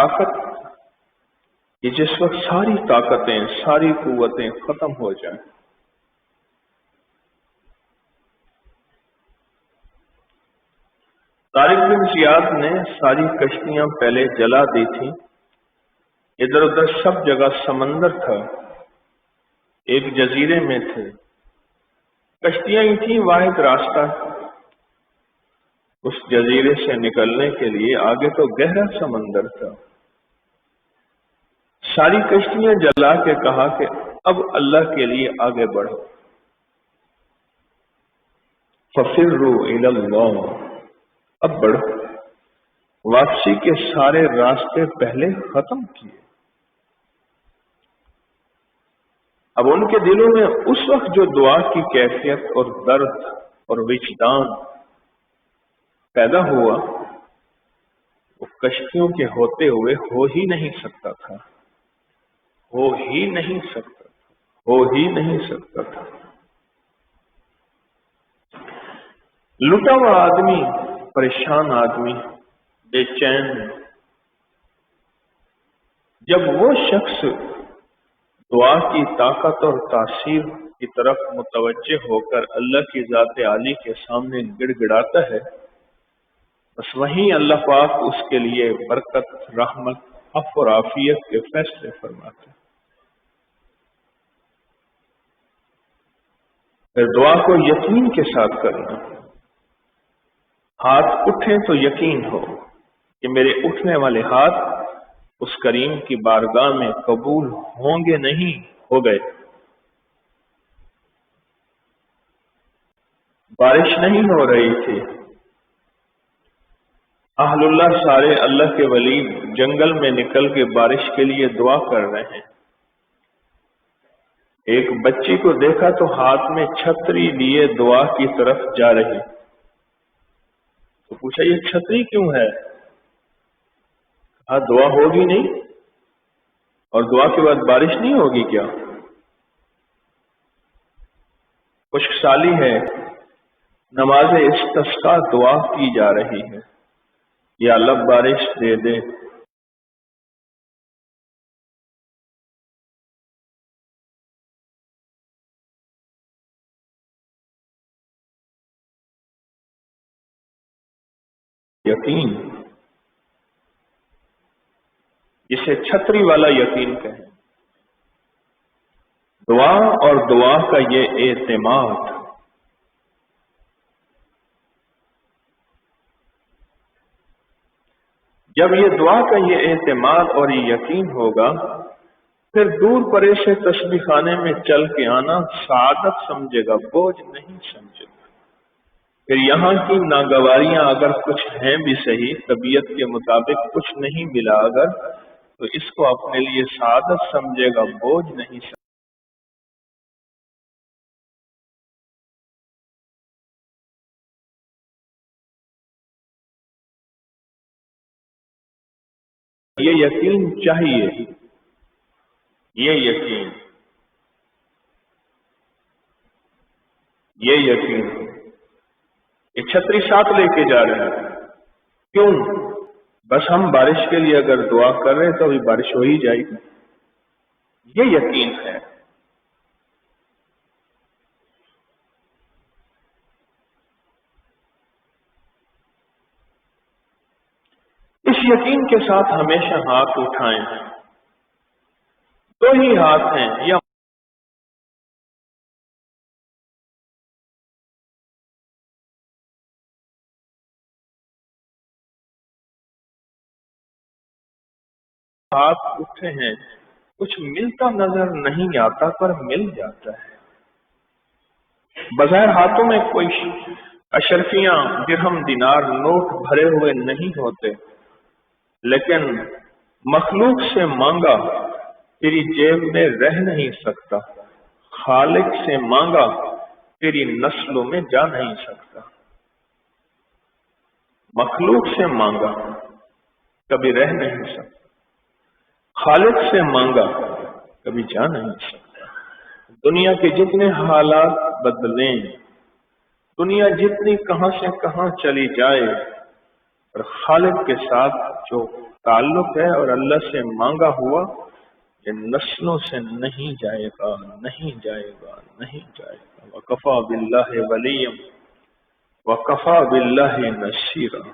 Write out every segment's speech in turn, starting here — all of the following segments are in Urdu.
طاقت کہ جس وقت ساری طاقتیں ساری قوتیں ختم ہو جائیں، طارق بن زیاد نے ساری کشتیاں پہلے جلا دی تھیں، ادھر ادھر سب جگہ سمندر تھا، ایک جزیرے میں تھے، کشتیاں ہی تھیں، واحد راستہ اس جزیرے سے نکلنے کے لیے، آگے تو گہرا سمندر تھا۔ ساری کشتیاں جلا کے کہا کہ اب اللہ کے لیے آگے بڑھو، فَفِرُّوا إِلَى اللَّهِ، اب بڑھو، واپسی کے سارے راستے پہلے ختم کیے۔ اب ان کے دلوں میں اس وقت جو دعا کی کیفیت اور درد اور وجدان پیدا ہوا، وہ کشتیوں کے ہوتے ہوئے ہو ہی نہیں سکتا تھا، ہو ہی نہیں سکتا تھا، ہو ہی نہیں سکتا تھا۔ لٹا ہوا آدمی، پریشان آدمی، بے چین، جب وہ شخص دعا کی طاقت اور تاثیر کی طرف متوجہ ہو کر اللہ کی ذات عالی کے سامنے گڑ گڑاتا ہے، بس وہیں اللہ پاک اس کے لیے برکت، رحمت، عفو اور عافیت کے فیصلے فرماتے ہیں۔ پھر دعا کو یقین کے ساتھ کرنا، ہاتھ اٹھیں تو یقین ہو کہ میرے اٹھنے والے ہاتھ اس کریم کی بارگاہ میں قبول ہوں گے، نہیں ہو گئے۔ بارش نہیں ہو رہی تھی، اہل اللہ سارے اللہ کے ولی جنگل میں نکل کے بارش کے لیے دعا کر رہے ہیں۔ ایک بچی کو دیکھا تو ہاتھ میں چھتری لیے دعا کی طرف جا رہی، تو پوچھا یہ چھتری کیوں ہے؟ کہا دعا ہوگی نہیں، اور دعا کے بعد بارش نہیں ہوگی کیا؟ خشک سالی ہے، نماز استسقاء دعا کی جا رہی ہے، یا اللہ بارش دے دے۔ یقین، جسے چھتری والا یقین کہیں، دعا اور دعا کا یہ اعتماد، جب یہ دعا کا یہ اعتماد اور یہ یقین ہوگا، پھر دور پرے سے تسبیح خانے میں چل کے آنا سعادت سمجھے گا، بوجھ نہیں سمجھے گا۔ پھر یہاں کی ناگواریاں اگر کچھ ہیں بھی صحیح، طبیعت کے مطابق کچھ نہیں ملا اگر، تو اس کو اپنے لیے سعادت سمجھے گا، بوجھ نہیں سمجھے گا۔ یہ یقین چاہیے، یہ یقین، یہ یقین کہ چھتری ساتھ لے کے جا رہے ہیں، کیوں؟ بس ہم بارش کے لیے اگر دعا کر رہے ہیں تو ابھی بارش ہو ہی جائے گی، یہ یقین ہے۔ اس یقین کے ساتھ ہمیشہ ہاتھ اٹھائیں، دو ہی ہاتھ ہیں، یا ہاتھ اٹھے ہیں، کچھ ملتا نظر نہیں آتا پر مل جاتا ہے۔ بظاہر ہاتھوں میں کوئی اشرفیاں، درہم، دینار، نوٹ بھرے ہوئے نہیں ہوتے، لیکن مخلوق سے مانگا تیری جیب میں رہ نہیں سکتا، خالق سے مانگا تیری نسلوں میں جا نہیں سکتا۔ مخلوق سے مانگا کبھی رہ نہیں سکتا، خالق سے مانگا کبھی جا نہیں سکتا۔ دنیا کے جتنے حالات بدلیں، دنیا جتنی کہاں سے کہاں چلی جائے، اور خالق کے ساتھ جو تعلق ہے اور اللہ سے مانگا ہوا یہ نسلوں سے نہیں جائے گا، نہیں جائے گا، نہیں جائے گا۔ وَكَفَى بِاللَّهِ وَلِيًّا وَكَفَى بِاللَّهِ نَصِيرًا،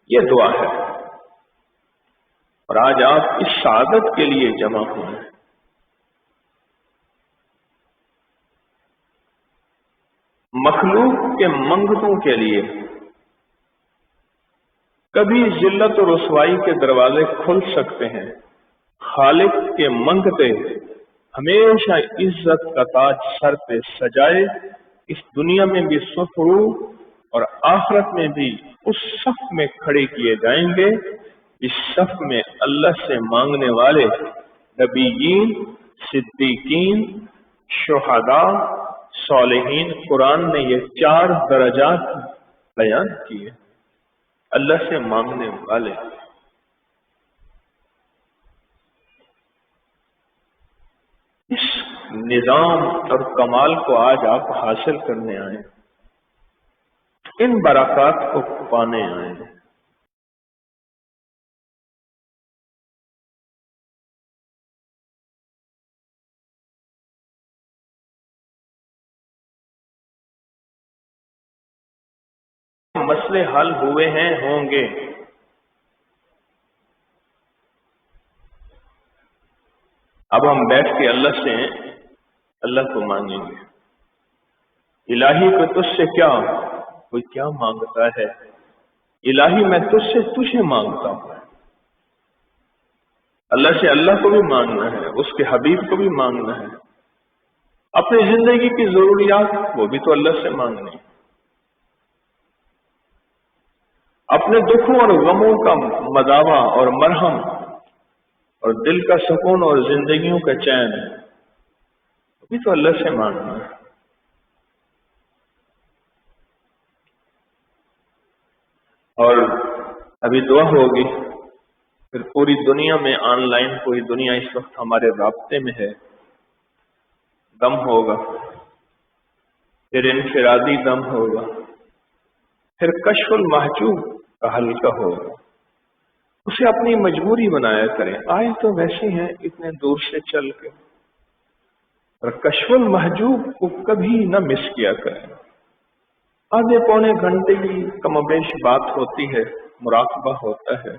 یہ دعا ہے۔ اور آج آپ اس سعادت کے لیے جمع ہوئے ہیں۔ مخلوق کے منگتوں کے لیے کبھی ذلت و رسوائی کے دروازے کھل سکتے ہیں، خالق کے منگتے ہمیشہ عزت کا تاج سر پہ سجائے، اس دنیا میں بھی سفرو اور آخرت میں بھی اس صف میں کھڑے کیے جائیں گے اس صف میں اللہ سے مانگنے والے نبیین، صدیقین، شہداء، صالحین۔ قرآن نے یہ 4 درجات بیان کیے اللہ سے مانگنے والے۔ اس نظام اور کمال کو آج آپ حاصل کرنے آئے، ان برکات کو پانے آئے ہیں۔ مسئلے حل ہوئے ہیں، ہوں گے۔ اب ہم بیٹھ کے اللہ سے اللہ کو مانگیں گے۔ الہی کو تجھ سے کیا، کوئی کیا مانگتا ہے؟ الہی میں تجھ سے تجھے مانگتا ہوں۔ اللہ سے اللہ کو بھی مانگنا ہے، اس کے حبیب کو بھی مانگنا ہے، اپنی زندگی کی ضروریات وہ بھی تو اللہ سے مانگنی، اپنے دکھوں اور غموں کا مداوا اور مرہم اور دل کا سکون اور زندگیوں کا چین وہ بھی تو اللہ سے مانگنا ہے۔ اور ابھی دعا ہوگی، پھر پوری دنیا میں آن لائن پوری دنیا اس وقت ہمارے رابطے میں ہے، دم ہوگا، پھر انفرادی دم ہوگا، پھر کشف المحجوب کا حلقہ ہوگا۔ اسے اپنی مجبوری بنایا کریں، آئے تو ویسے ہیں اتنے دور سے چل کے، اور کشف المحجوب کو کبھی نہ مس کیا کریں۔ آدھے پونے گھنٹے کی کم و بیش بات ہوتی ہے، مراقبہ ہوتا ہے،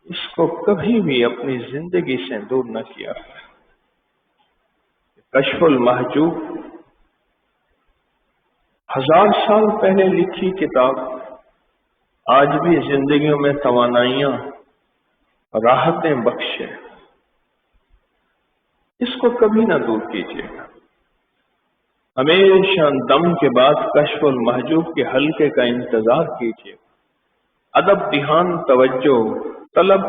اس کو کبھی بھی اپنی زندگی سے دور نہ کیا ہے۔ کشف المحجوب 1000 سال پہلے لکھی کتاب آج بھی زندگیوں میں توانائیاں، راحتیں بخشے، اس کو کبھی نہ دور کیجیے گا۔ ہمیشہ دم کے بعد کشف المحجوب کے حلقے کا انتظار کیجیے، ادب، دھیان، توجہ، طلب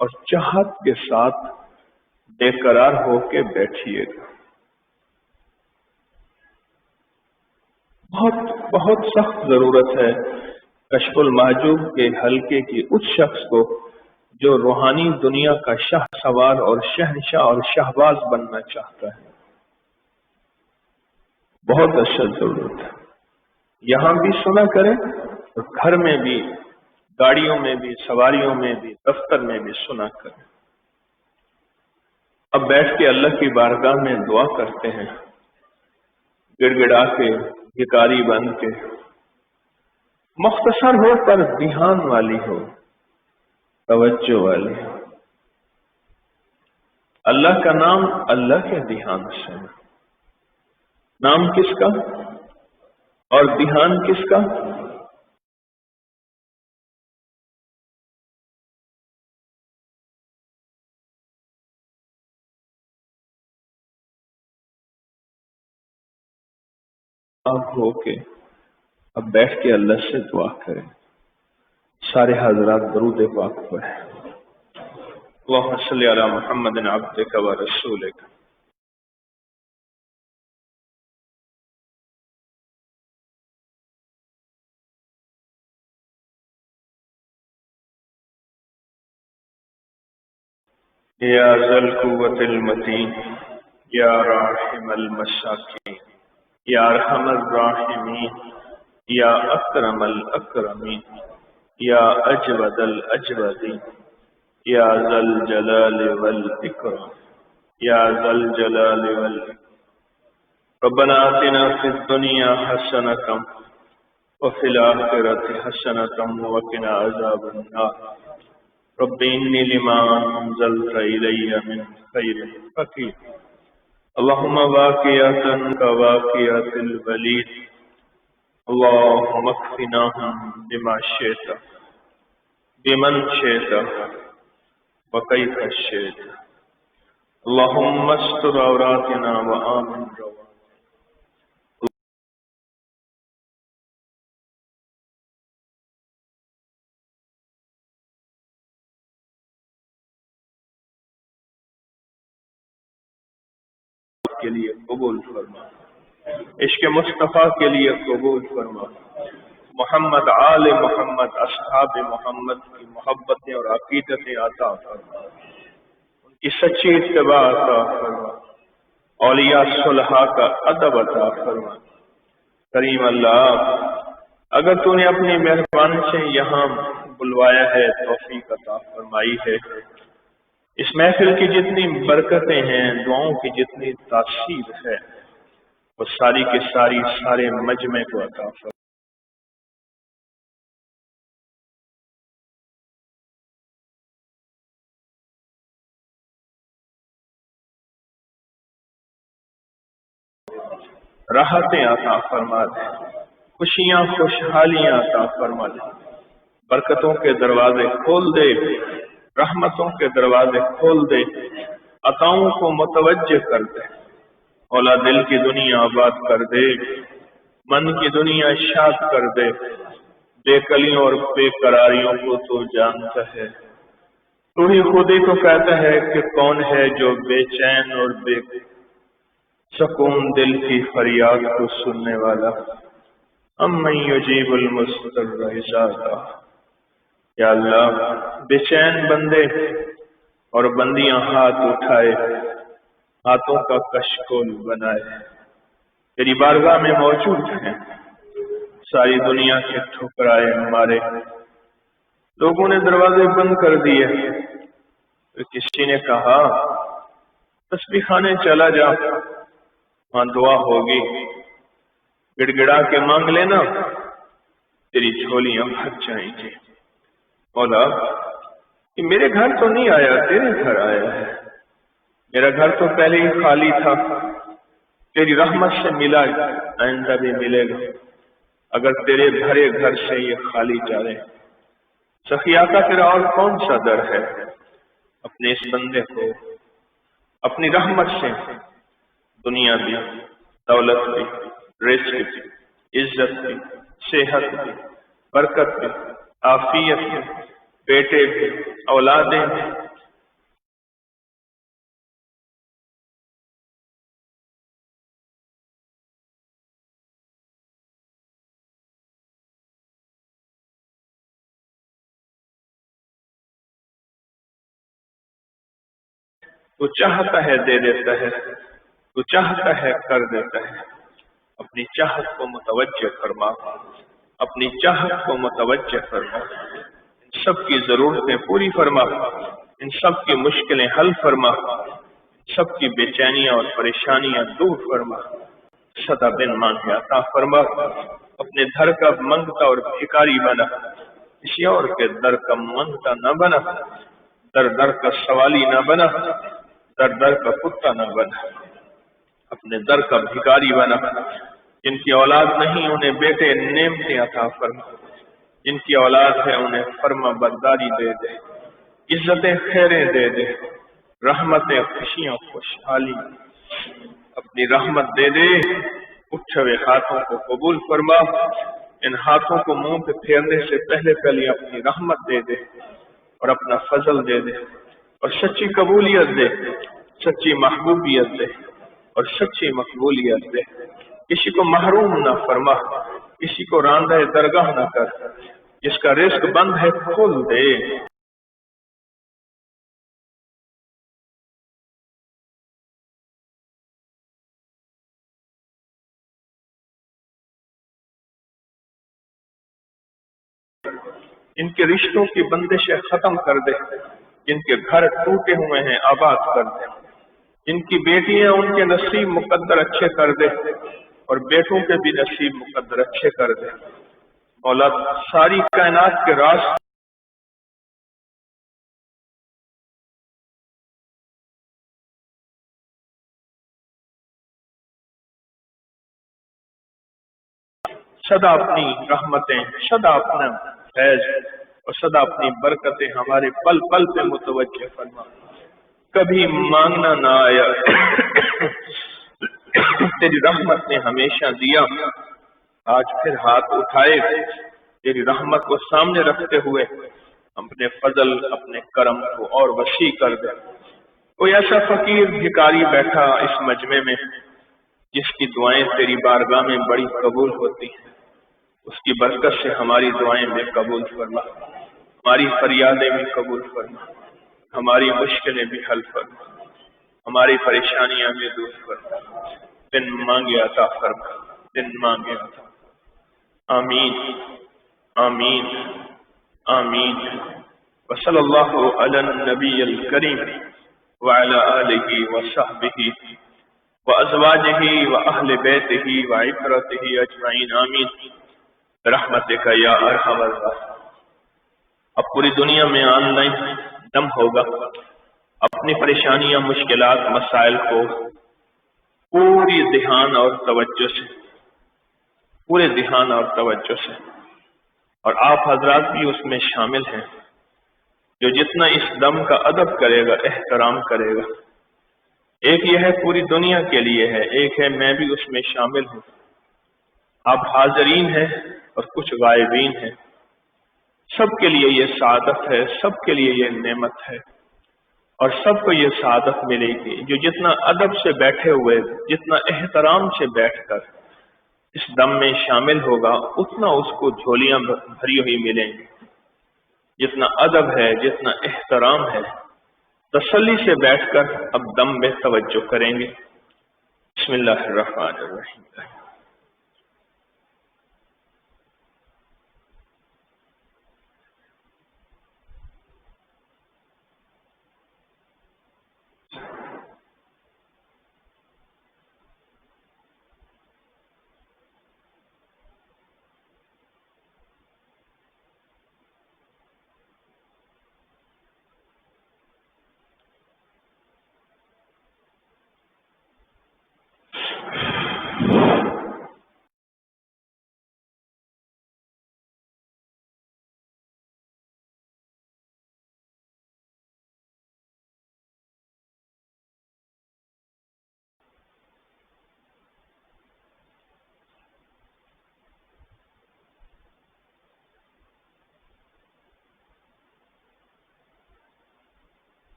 اور چاہت کے ساتھ بے قرار ہو کے بیٹھیے گا۔ بہت بہت سخت ضرورت ہے کشف المحجوب کے حلقے کی اس شخص کو جو روحانی دنیا کا شاہ سوار اور شہنشاہ اور شہباز بننا چاہتا ہے۔ بہت اشد ضرورت ہے۔ یہاں بھی سنا کریں اور گھر میں بھی، گاڑیوں میں بھی، سواریوں میں بھی، دفتر میں بھی سنا کریں۔ اب بیٹھ کے اللہ کی بارگاہ میں دعا کرتے ہیں، گڑ گڑا کے، بھکاری بن کے، مختصر ہو پر دھیان والی ہو، توجہ والی ہو۔ اللہ کا نام اللہ کے دھیان سے، نام کس کا اور دھیان کس کا؟ آپ ہو کے اب بیٹھ کے اللہ سے دعا کریں۔ سارے حضرات درود پاک پڑھیں۔ اللہم صلی علی محمد عبدک و رسولک۔ یا ذا القوة المتین، یا راحم المساکین، یا ارحم الراحمین، یا اکرم الاکرمین۔ یا اجود الاجودین یا ذا الجلال والاکرام یا ذا الجلال والاکرام. ربنا آتنا فی الدنیا حسنة وفي الآخرة حسنة وقنا عذاب النار. رب إني لما أنزلت إلي من خير فقير. اللهم واقية كواقية الوليد. اللهم اكفناهم بما شئت بمن شئت وكيف شئت. اللهم استر عوراتنا وآمن رواتنا. کے لیے قبول فرما، عشق مصطفیٰ کے لیے قبول فرما. محمد آل محمد اصحاب محمد کی محبتیں اور عقیدتیں عطا فرما، ان کی سچی اتباع عطا فرما، اولیاء صلحاء کا ادب عطا فرما. کریم اللہ، اگر تو نے اپنی مہربانی سے یہاں بلوایا ہے، توفیق عطا فرمائی ہے، اس محفل کی جتنی برکتیں ہیں، دعاؤں کی جتنی تاثیر ہے، وہ ساری کی ساری سارے مجمع کو عطا فرما. راحتیں عطا فرما دے، خوشیاں خوشحالیاں عطا فرما دے، برکتوں کے دروازے کھول دے، رحمتوں کے دروازے کھول دے، عطاؤں کو متوجہ کر دے. اولا دل کی دنیا آباد کر دے، من کی دنیا شاد کر دے. بے کلیوں اور بے قراریوں کو تو جانتا ہے، تو ہی خود ہی تو کہتا ہے کہ کون ہے جو بے چین اور بے سکون دل کی فریاد کو سننے والا. امن یجیب المضطر اذا دعا. یا اللہ، بے چین بندے اور بندیاں ہاتھ اٹھائے، ہاتھوں کا کشکول بنائے، تیری بارگاہ میں موجود ہیں. ساری دنیا کے ٹھکرائے مارے، لوگوں نے دروازے بند کر دیے. تو کسی نے کہا تسبیح خانے چلا جا، وہاں دعا ہوگی، گڑ گڑا کے مانگ لینا، تیری جھولیاں بھر جائیں گی. مولا، یہ میرے گھر تو نہیں آیا، تیرے گھر آیا ہے. میرا گھر تو پہلے ہی خالی تھا، تیری رحمت سے ملا، آئندہ بھی ملے گا. اگر تیرے بھرے گھر سے یہ خالی جا رہے، سخیا کا پھر اور کون سا در ہے؟ اپنے اس بندے کو اپنی رحمت سے دنیا بھی، دولت بھی، رزق بھی، عزت بھی، صحت بھی، برکت بھی، عافیت بھی، بیٹے بھی، اولادیں بھی. تو چاہتا ہے دے دیتا ہے، تو چاہتا ہے کر دیتا ہے. اپنی چاہت کو متوجہ فرما، اپنی چاہت کو متوجہ فرما. ان سب کی ضرورتیں پوری فرما، ان سب کی مشکلیں حل فرما، ان سب کی بے چینیاں اور پریشانیاں دور فرما. سدا بن مانگے عطا فرما. اپنے در کا منگتا اور بھکاری بنا، کسی اور کے در کا منگتا نہ بنا، در در کا سوالی نہ بنا، در در کا کتا نہ بنا. اپنے در کا بھکاری بنا. جن کی اولاد نہیں انہیں بیٹے نعمتیں عطا فرما، جن کی اولاد ہے انہیں فرما برداری دے دے، عزتیں خیریں دے دے، رحمتیں خوشیاں خوشحالی اپنی رحمت دے دے. اٹھے ہوئے ہاتھوں کو قبول فرما. ان ہاتھوں کو منہ پہ پھیرنے سے پہلے پہلے اپنی رحمت دے دے اور اپنا فضل دے دے، اور سچی قبولیت دے، سچی محبوبیت دے اور سچی مقبولیت دے. کسی کو محروم نہ فرما، کسی کو راندہ درگاہ نہ کر. جس کا رزق بند ہے کھول دے. ان کے رشتوں کی بندشیں ختم کر دے، جن کے گھر ٹوٹے ہوئے ہیں آباد کر دے، جن کی بیٹیاں ان کے نصیب مقدر اچھے کر دے اور بیٹوں کے بھی نصیب مقدر اچھے کر دے۔ مولا ساری کائنات کے راز سدا اپنی رحمتیں، سدا اپنا فیض اور سدا اپنی برکتیں ہمارے پل پل پہ متوجہ فرما۔ کبھی مانگنا نہ آیا، تیری رحمت نے ہمیشہ دیا، آج پھر ہاتھ اٹھائے تیری رحمت کو سامنے رکھتے ہوئے اپنے فضل اپنے کرم کو اور وسیع کر دے۔ کوئی ایسا فقیر بھکاری بیٹھا اس مجمع میں جس کی دعائیں تیری بارگاہ میں بڑی قبول ہوتی ہیں، اس کی برکت سے ہماری دعائیں بھی قبول فرما، ہماری فریادیں بھی قبول فرما، ہماری مشکلیں بھی حل فرما، ہماری پریشانیاں بھی دور فرما، دن مانگے عطا فرما، دن مانگے عطا۔ آمین آمین آمین۔ وصلی اللہ علی النبی الکریم وعلی آلہ وصحبہ وازواجہ واہل بیتہ وعترتہ اجمعین آمین برحمتک یا ارحم الراحمین۔ اب پوری دنیا میں آن لائن دم ہوگا، اپنی پریشانیاں مشکلات مسائل کو پوری دھیان اور توجہ سے، پورے دھیان اور توجہ سے، اور آپ حضرات بھی اس میں شامل ہیں، جو جتنا اس دم کا ادب کرے گا، احترام کرے گا، ایک یہ ہے پوری دنیا کے لیے ہے، ایک ہے میں بھی اس میں شامل ہوں۔ آپ حاضرین ہیں اور کچھ غائبین ہیں، سب کے لیے یہ سعادت ہے، سب کے لیے یہ نعمت ہے، اور سب کو یہ سعادت ملے گی جو جتنا ادب سے بیٹھے ہوئے، جتنا احترام سے بیٹھ کر اس دم میں شامل ہوگا، اتنا اس کو جھولیاں بھری ہوئی ملیں گی۔ جتنا ادب ہے، جتنا احترام ہے، تسلی سے بیٹھ کر اب دم میں توجہ کریں گے۔ بسم اللہ الرحمن الرحیم۔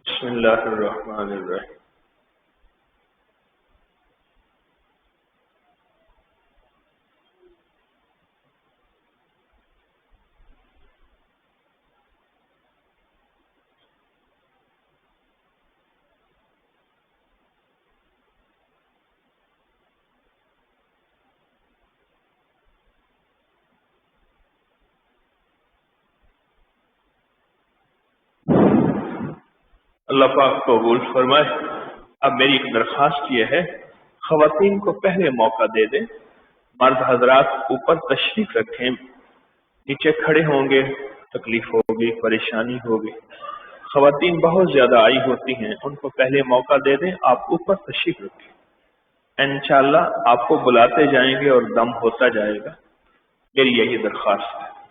بسم اللہ الرحمن الرحیم۔ اللہ پاک قبول فرمائے۔ اب میری ایک درخواست یہ ہے، خواتین کو پہلے موقع دے دیں، مرد حضرات اوپر تشریف رکھیں، نیچے کھڑے ہوں گے تکلیف ہوگی، پریشانی ہوگی۔ خواتین بہت زیادہ آئی ہوتی ہیں، ان کو پہلے موقع دے دیں، آپ اوپر تشریف رکھیں، انشاءاللہ آپ کو بلاتے جائیں گے اور دم ہوتا جائے گا۔ میری یہی درخواست ہے۔